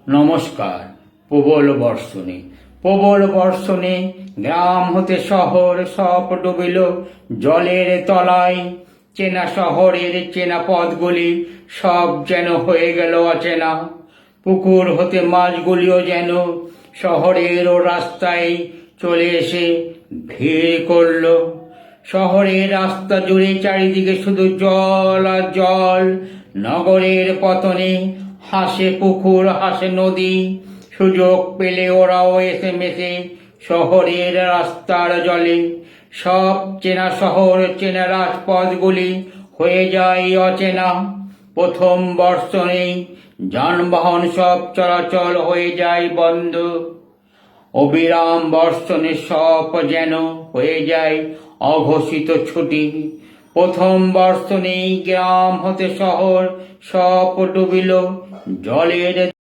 নমস্কার। প্রবল বর্ষণে গ্রাম হতে শহর সব ডুবিল জলের তলায়। চেনা শহরের চেনা পথগুলি সব যেন হয়ে গেল অচেনা। পুকুর হতে মাছগুলিও যেন শহরের ও রাস্তায় চলে এসে ভিড় করল। শহরের রাস্তা জুড়ে চারিদিকে শুধু জল আর জল। নগরের পতনে হাসে পুকুর, হাসে নদী। সুযোগ পেলে ওরাও এসে মেশে শহরের রাস্তার জলে। সব চেনা শহর, চেনা রাজপথগুলি হয়ে যায় অচেনা। প্রথম বর্ষণেই যানবাহন সব চলাচল হয়ে যায় বন্ধ। অবিরাম বর্ষণে সব যেন হয়ে যায় অঘোষিত ছুটি। প্রথম বর্ষণেই গ্রাম হতে শহর সব ডুবিল জলের